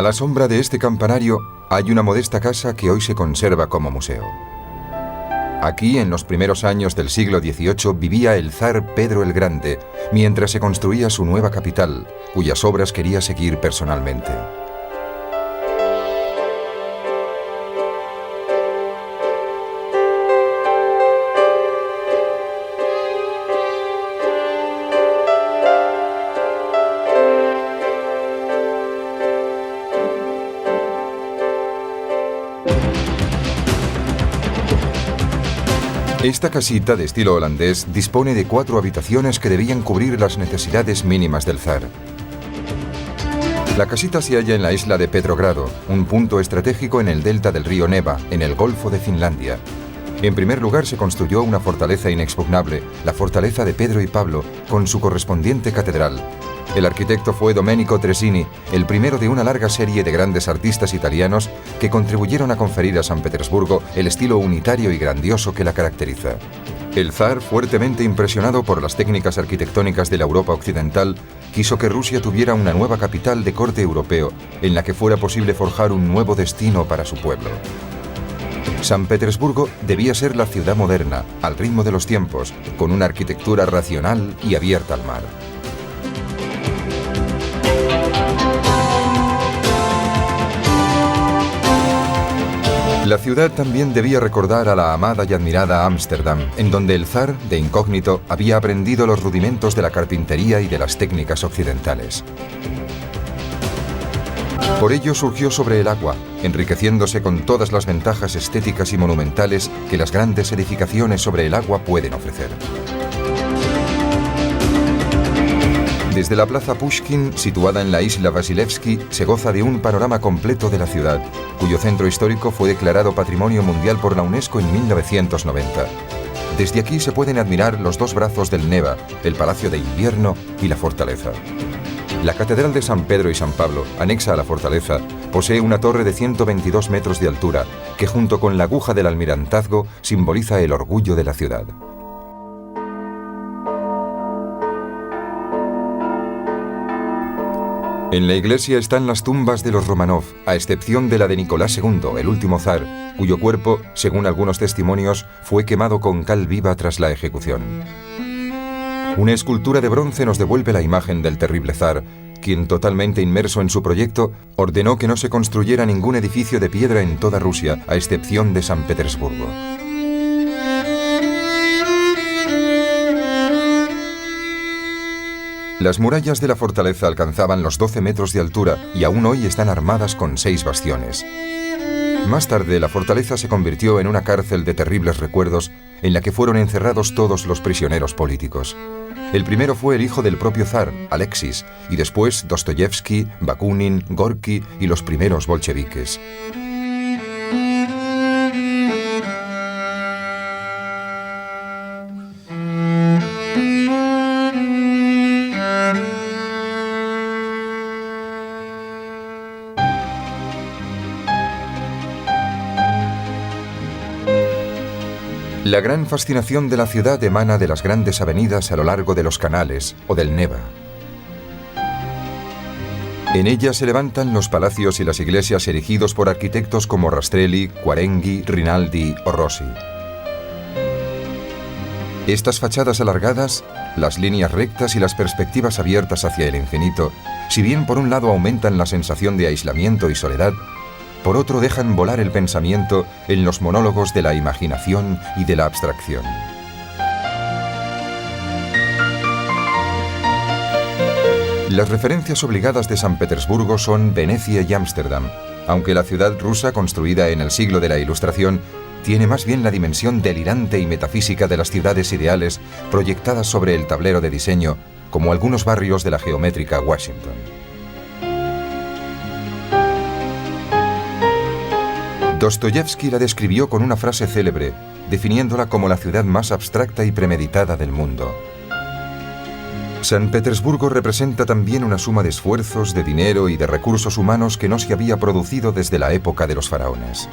A la sombra de este campanario hay una modesta casa que hoy se conserva como museo. Aquí, en los primeros años del siglo XVIII, vivía el zar Pedro el Grande, mientras se construía su nueva capital, cuyas obras quería seguir personalmente. Esta casita de estilo holandés dispone de 4 habitaciones que debían cubrir las necesidades mínimas del zar. La casita se halla en la isla de Petrogrado, un punto estratégico en el delta del río Neva, en el Golfo de Finlandia. En primer lugar se construyó una fortaleza inexpugnable, la fortaleza de Pedro y Pablo, con su correspondiente catedral. El arquitecto fue Domenico Tresini, el primero de una larga serie de grandes artistas italianos que contribuyeron a conferir a San Petersburgo el estilo unitario y grandioso que la caracteriza. El zar, fuertemente impresionado por las técnicas arquitectónicas de la Europa occidental, quiso que Rusia tuviera una nueva capital de corte europeo, en la que fuera posible forjar un nuevo destino para su pueblo. San Petersburgo debía ser la ciudad moderna, al ritmo de los tiempos, con una arquitectura racional y abierta al mar. La ciudad también debía recordar a la amada y admirada Ámsterdam, en donde el zar, de incógnito, había aprendido los rudimentos de la carpintería y de las técnicas occidentales. Por ello surgió sobre el agua, enriqueciéndose con todas las ventajas estéticas y monumentales que las grandes edificaciones sobre el agua pueden ofrecer. Desde la plaza Pushkin, situada en la isla Vasilevsky, se goza de un panorama completo de la ciudad, cuyo centro histórico fue declarado Patrimonio Mundial por la UNESCO en 1990. Desde aquí se pueden admirar los 2 brazos del Neva, el Palacio de Invierno y la fortaleza. La Catedral de San Pedro y San Pablo, anexa a la fortaleza, posee una torre de 122 metros de altura, que junto con la aguja del almirantazgo simboliza el orgullo de la ciudad. En la iglesia están las tumbas de los Romanov, a excepción de la de Nicolás II, el último zar, cuyo cuerpo, según algunos testimonios, fue quemado con cal viva tras la ejecución. Una escultura de bronce nos devuelve la imagen del terrible zar, quien, totalmente inmerso en su proyecto, ordenó que no se construyera ningún edificio de piedra en toda Rusia, a excepción de San Petersburgo. Las murallas de la fortaleza alcanzaban los 12 metros de altura y aún hoy están armadas con 6 bastiones. Más tarde, la fortaleza se convirtió en una cárcel de terribles recuerdos en la que fueron encerrados todos los prisioneros políticos. El primero fue el hijo del propio zar, Alexis, y después Dostoyevsky, Bakunin, Gorki y los primeros bolcheviques. La gran fascinación de la ciudad emana de las grandes avenidas a lo largo de los canales o del Neva. En ella se levantan los palacios y las iglesias erigidos por arquitectos como Rastrelli, Quarenghi, Rinaldi o Rossi. Estas fachadas alargadas, las líneas rectas y las perspectivas abiertas hacia el infinito, si bien por un lado aumentan la sensación de aislamiento y soledad, por otro dejan volar el pensamiento en los monólogos de la imaginación y de la abstracción. Las referencias obligadas de San Petersburgo son Venecia y Ámsterdam, aunque la ciudad rusa construida en el siglo de la Ilustración tiene más bien la dimensión delirante y metafísica de las ciudades ideales proyectadas sobre el tablero de diseño, como algunos barrios de la geométrica Washington. Dostoyevsky la describió con una frase célebre, definiéndola como la ciudad más abstracta y premeditada del mundo. San Petersburgo representa también una suma de esfuerzos, de dinero y de recursos humanos que no se había producido desde la época de los faraones.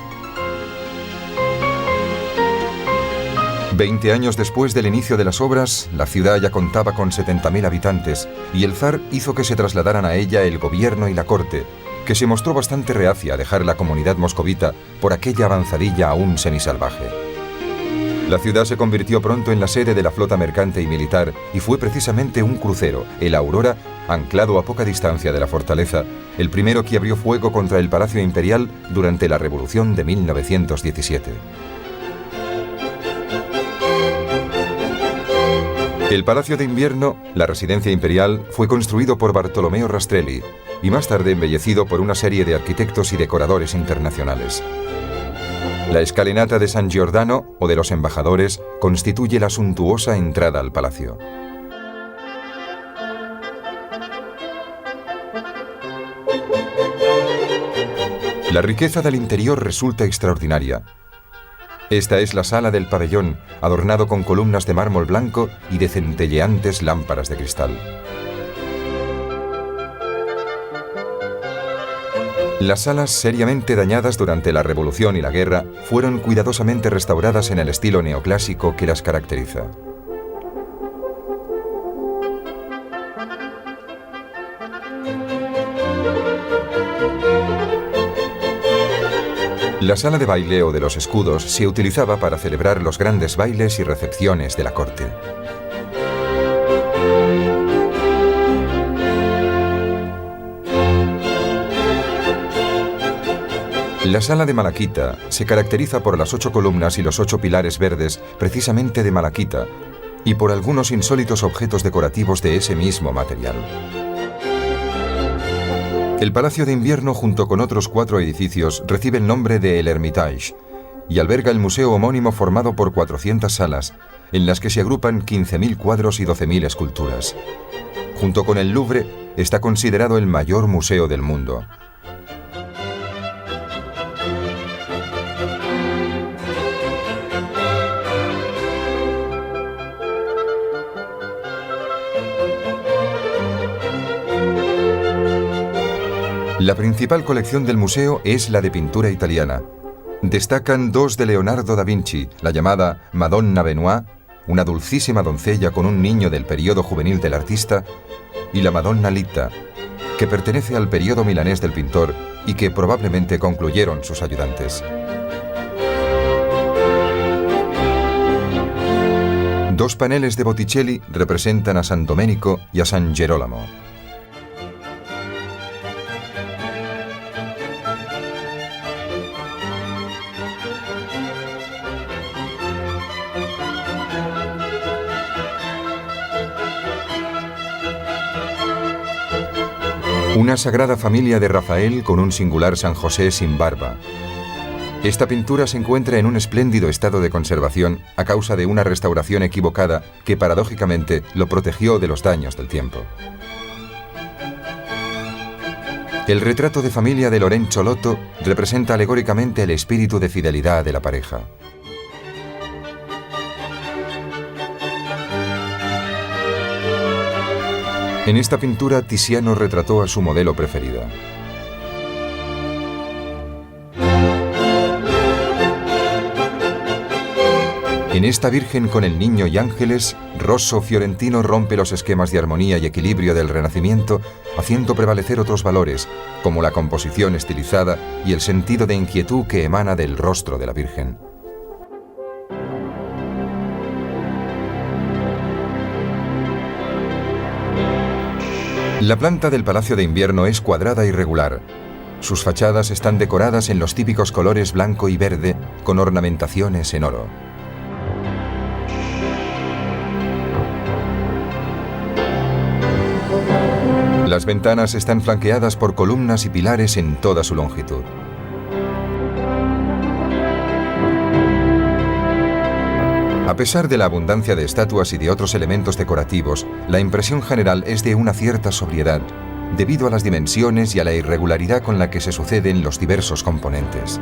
20 años después del inicio de las obras, la ciudad ya contaba con 70.000 habitantes y el zar hizo que se trasladaran a ella el gobierno y la corte, que se mostró bastante reacia a dejar la comunidad moscovita por aquella avanzadilla aún semisalvaje. La ciudad se convirtió pronto en la sede de la flota mercante y militar y fue precisamente un crucero, el Aurora, anclado a poca distancia de la fortaleza, el primero que abrió fuego contra el Palacio Imperial durante la Revolución de 1917. El Palacio de Invierno, la residencia imperial, fue construido por Bartolomeo Rastrelli y más tarde embellecido por una serie de arquitectos y decoradores internacionales. La escalinata de San Giordano, o de los embajadores, constituye la suntuosa entrada al palacio. La riqueza del interior resulta extraordinaria. Esta es la sala del pabellón, adornado con columnas de mármol blanco y de centelleantes lámparas de cristal. Las salas seriamente dañadas durante la Revolución y la Guerra fueron cuidadosamente restauradas en el estilo neoclásico que las caracteriza. La sala de baile o de los escudos se utilizaba para celebrar los grandes bailes y recepciones de la corte. La sala de malaquita se caracteriza por las 8 columnas y los 8 pilares verdes, precisamente de malaquita, y por algunos insólitos objetos decorativos de ese mismo material. El Palacio de Invierno, junto con otros 4 edificios, recibe el nombre de El Hermitage y alberga el museo homónimo formado por 400 salas, en las que se agrupan 15.000 cuadros y 12.000 esculturas. Junto con el Louvre, está considerado el mayor museo del mundo. La principal colección del museo es la de pintura italiana. Destacan 2 de Leonardo da Vinci, la llamada Madonna Benois, una dulcísima doncella con un niño del periodo juvenil del artista, y la Madonna Litta, que pertenece al periodo milanés del pintor y que probablemente concluyeron sus ayudantes. 2 paneles de Botticelli representan a San Domenico y a San Gerolamo. Una Sagrada Familia de Rafael con un singular San José sin barba. Esta pintura se encuentra en un espléndido estado de conservación a causa de una restauración equivocada que paradójicamente lo protegió de los daños del tiempo. El retrato de familia de Lorenzo Lotto representa alegóricamente el espíritu de fidelidad de la pareja. En esta pintura, Tiziano retrató a su modelo preferida. En esta Virgen con el Niño y ángeles, Rosso Fiorentino rompe los esquemas de armonía y equilibrio del Renacimiento, haciendo prevalecer otros valores, como la composición estilizada y el sentido de inquietud que emana del rostro de la Virgen. La planta del Palacio de Invierno es cuadrada y regular. Sus fachadas están decoradas en los típicos colores blanco y verde, con ornamentaciones en oro. Las ventanas están flanqueadas por columnas y pilares en toda su longitud. A pesar de la abundancia de estatuas y de otros elementos decorativos, la impresión general es de una cierta sobriedad, debido a las dimensiones y a la irregularidad con la que se suceden los diversos componentes.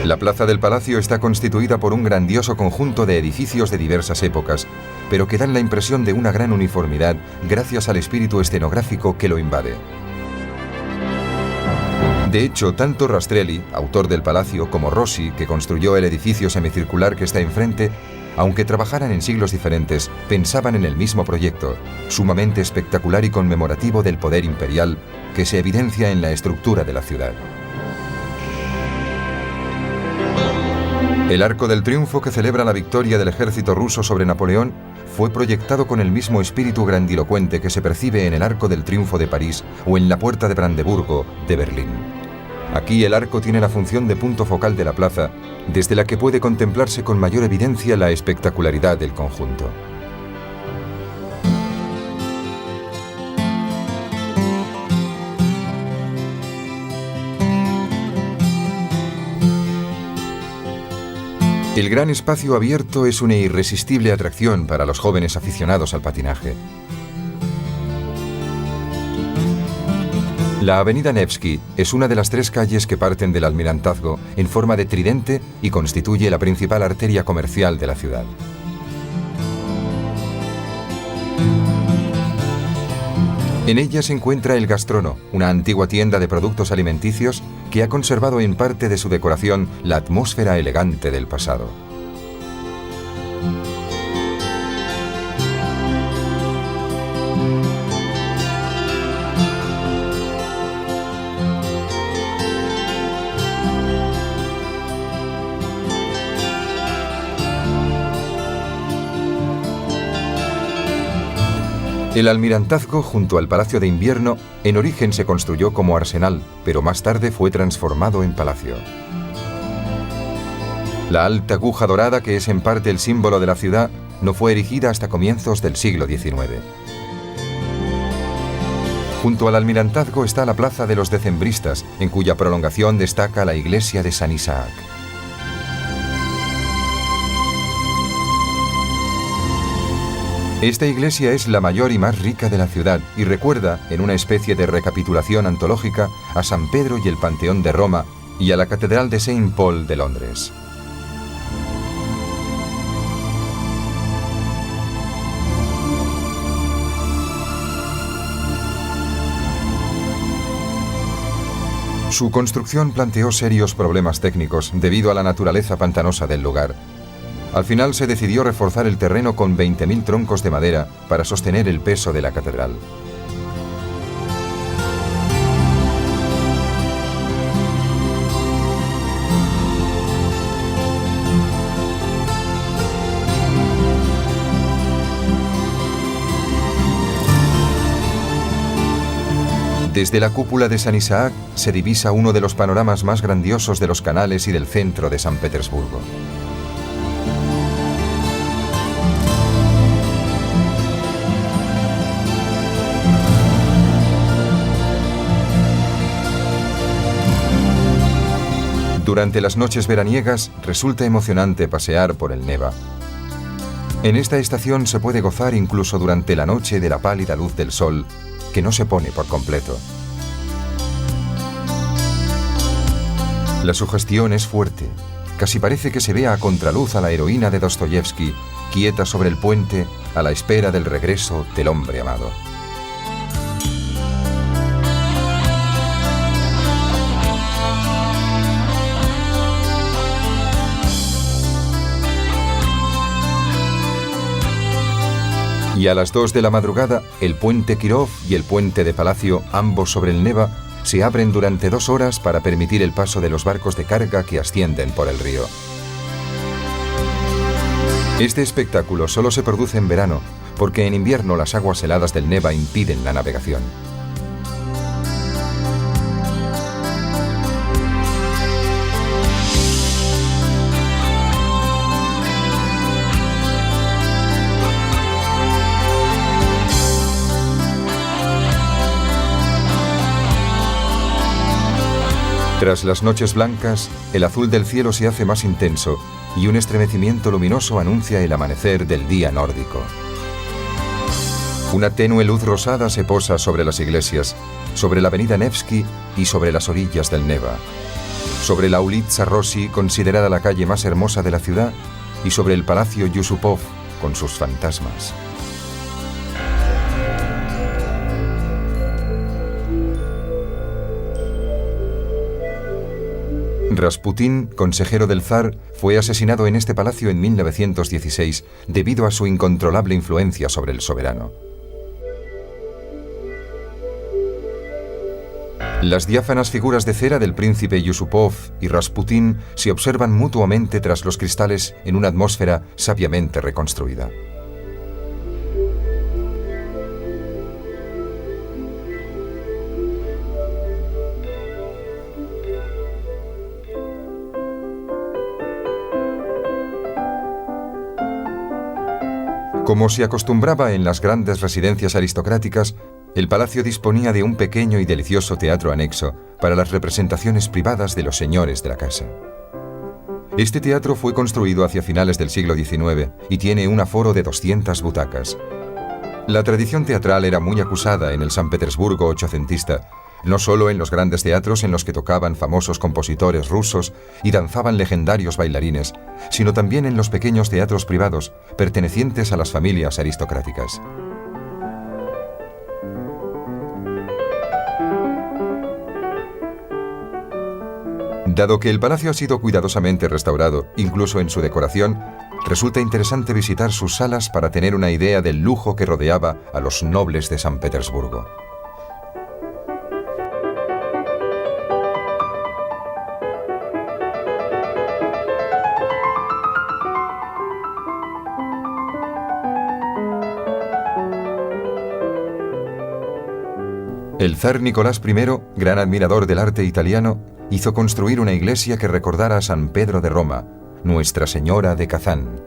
La plaza del palacio está constituida por un grandioso conjunto de edificios de diversas épocas, pero que dan la impresión de una gran uniformidad gracias al espíritu escenográfico que lo invade. De hecho, tanto Rastrelli, autor del palacio, como Rossi, que construyó el edificio semicircular que está enfrente, Aunque trabajaran en siglos diferentes, pensaban en el mismo proyecto, sumamente espectacular y conmemorativo del poder imperial, que se evidencia en la estructura de la ciudad. El Arco del Triunfo, que celebra la victoria del ejército ruso sobre Napoleón, fue proyectado con el mismo espíritu grandilocuente que se percibe en el Arco del Triunfo de París o en la Puerta de Brandeburgo de Berlín. Aquí el arco tiene la función de punto focal de la plaza, desde la que puede contemplarse con mayor evidencia la espectacularidad del conjunto. El gran espacio abierto es una irresistible atracción para los jóvenes aficionados al patinaje. La avenida Nevsky es una de las 3 calles que parten del Almirantazgo en forma de tridente y constituye la principal arteria comercial de la ciudad. En ella se encuentra el Gastrono, una antigua tienda de productos alimenticios que ha conservado en parte de su decoración la atmósfera elegante del pasado. El Almirantazgo, junto al Palacio de Invierno, en origen se construyó como arsenal, pero más tarde fue transformado en palacio. La alta aguja dorada, que es en parte el símbolo de la ciudad, no fue erigida hasta comienzos del siglo XIX. Junto al Almirantazgo está la Plaza de los Decembristas, en cuya prolongación destaca la iglesia de San Isaac. Esta iglesia es la mayor y más rica de la ciudad y recuerda, en una especie de recapitulación antológica, a San Pedro y el Panteón de Roma y a la Catedral de Saint Paul de Londres. Su construcción planteó serios problemas técnicos debido a la naturaleza pantanosa del lugar. Al final se decidió reforzar el terreno con 20.000 troncos de madera para sostener el peso de la catedral. Desde la cúpula de San Isaac se divisa uno de los panoramas más grandiosos de los canales y del centro de San Petersburgo. Durante las noches veraniegas resulta emocionante pasear por el Neva. En esta estación se puede gozar incluso durante la noche de la pálida luz del sol, que no se pone por completo. La sugestión es fuerte. Casi parece que se vea a contraluz a la heroína de Dostoyevsky, quieta sobre el puente a la espera del regreso del hombre amado. Y a las 2 de la madrugada, el puente Kirov y el puente de Palacio, ambos sobre el Neva, se abren durante 2 horas para permitir el paso de los barcos de carga que ascienden por el río. Este espectáculo solo se produce en verano, porque en invierno las aguas heladas del Neva impiden la navegación. Tras las noches blancas, el azul del cielo se hace más intenso y un estremecimiento luminoso anuncia el amanecer del día nórdico. Una tenue luz rosada se posa sobre las iglesias, sobre la avenida Nevsky y sobre las orillas del Neva, sobre la Ulitsa Rossi, considerada la calle más hermosa de la ciudad, y sobre el Palacio Yusupov, con sus fantasmas. Rasputín, consejero del zar, fue asesinado en este palacio en 1916 debido a su incontrolable influencia sobre el soberano. Las diáfanas figuras de cera del príncipe Yusupov y Rasputín se observan mutuamente tras los cristales en una atmósfera sabiamente reconstruida. Como se acostumbraba en las grandes residencias aristocráticas, el palacio disponía de un pequeño y delicioso teatro anexo para las representaciones privadas de los señores de la casa. Este teatro fue construido hacia finales del siglo XIX y tiene un aforo de 200 butacas. La tradición teatral era muy acusada en el San Petersburgo ochocentista, no solo en los grandes teatros en los que tocaban famosos compositores rusos y danzaban legendarios bailarines, sino también en los pequeños teatros privados pertenecientes a las familias aristocráticas. Dado que el palacio ha sido cuidadosamente restaurado, incluso en su decoración, resulta interesante visitar sus salas para tener una idea del lujo que rodeaba a los nobles de San Petersburgo. El zar Nicolás I, gran admirador del arte italiano, hizo construir una iglesia que recordara a San Pedro de Roma, Nuestra Señora de Kazán.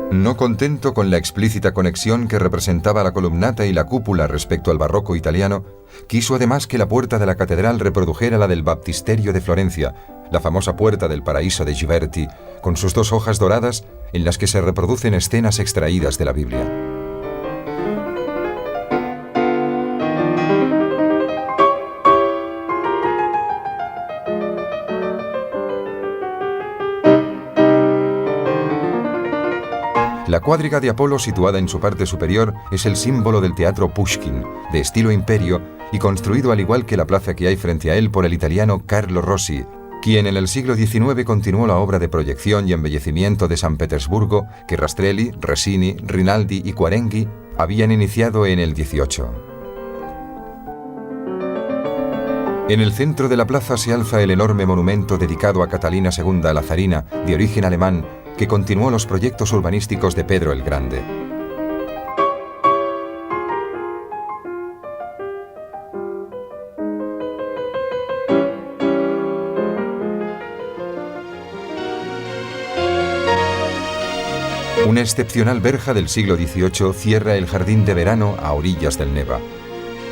No contento con la explícita conexión que representaba la columnata y la cúpula respecto al barroco italiano, quiso además que la puerta de la catedral reprodujera la del Baptisterio de Florencia, la famosa puerta del Paraíso de Ghiberti, con sus 2 hojas doradas en las que se reproducen escenas extraídas de la Biblia. La cuadriga de Apolo, situada en su parte superior, es el símbolo del teatro Pushkin, de estilo imperio y construido al igual que la plaza que hay frente a él por el italiano Carlo Rossi, quien en el siglo XIX continuó la obra de proyección y embellecimiento de San Petersburgo que Rastrelli, Resini, Rinaldi y Quarenghi habían iniciado en el XVIII. En el centro de la plaza se alza el enorme monumento dedicado a Catalina II la zarina, de origen alemán, que continuó los proyectos urbanísticos de Pedro el Grande. Una excepcional verja del siglo XVIII cierra el jardín de verano a orillas del Neva.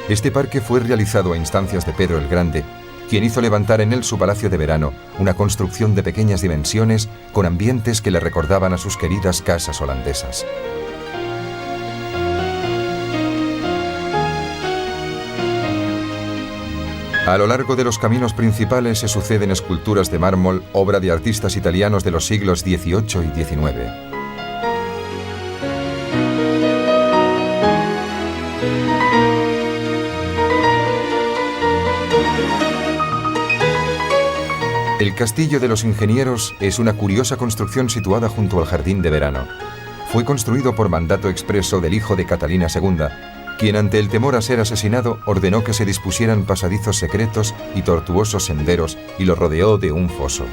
Este parque fue realizado a instancias de Pedro el Grande, quien hizo levantar en él su palacio de verano, una construcción de pequeñas dimensiones con ambientes que le recordaban a sus queridas casas holandesas. A lo largo de los caminos principales se suceden esculturas de mármol, obra de artistas italianos de los siglos XVIII y XIX. El Castillo de los Ingenieros es una curiosa construcción situada junto al jardín de verano. Fue construido por mandato expreso del hijo de Catalina II, quien ante el temor a ser asesinado ordenó que se dispusieran pasadizos secretos y tortuosos senderos y lo rodeó de un foso.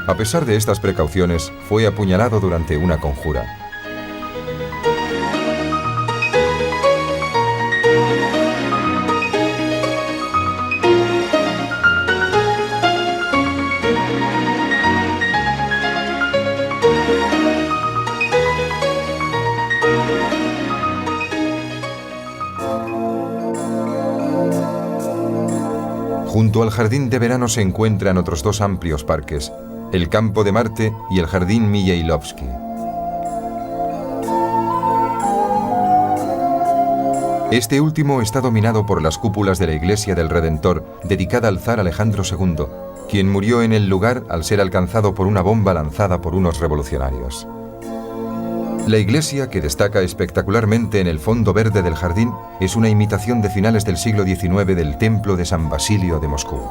A pesar de estas precauciones, fue apuñalado durante una conjura. Junto al jardín de verano se encuentran otros 2 amplios parques, el Campo de Marte y el Jardín Mijailovsky. Este último está dominado por las cúpulas de la Iglesia del Redentor, dedicada al zar Alejandro II, quien murió en el lugar al ser alcanzado por una bomba lanzada por unos revolucionarios. La iglesia, que destaca espectacularmente en el fondo verde del jardín, es una imitación de finales del siglo XIX del templo de San Basilio de Moscú.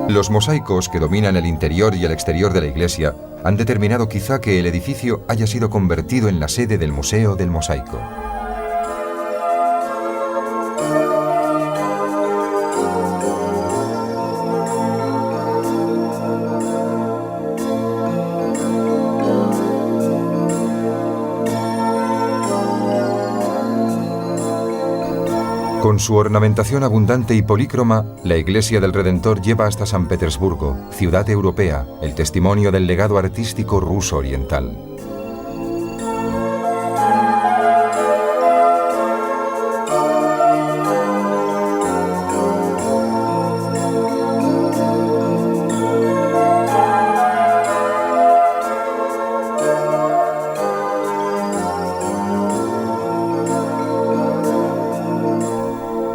Los mosaicos que dominan el interior y el exterior de la iglesia han determinado quizá que el edificio haya sido convertido en la sede del Museo del Mosaico. Con su ornamentación abundante y polícroma, la Iglesia del Redentor lleva hasta San Petersburgo, ciudad europea, el testimonio del legado artístico ruso oriental.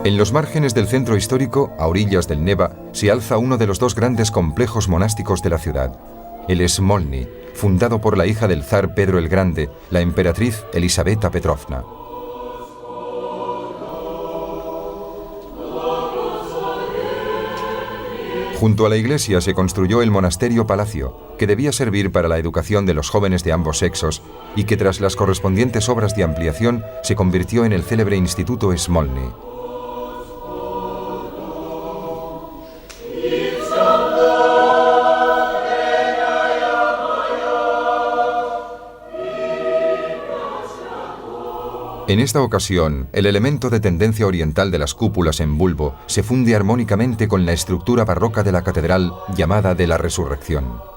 En los márgenes del centro histórico, a orillas del Neva, se alza uno de los dos grandes complejos monásticos de la ciudad, el Smolny, fundado por la hija del zar Pedro el Grande, la emperatriz Elisaveta Petrovna. Junto a la iglesia se construyó el monasterio palacio, que debía servir para la educación de los jóvenes de ambos sexos y que tras las correspondientes obras de ampliación se convirtió en el célebre Instituto Smolny. En esta ocasión, el elemento de tendencia oriental de las cúpulas en bulbo se funde armónicamente con la estructura barroca de la catedral llamada de la Resurrección.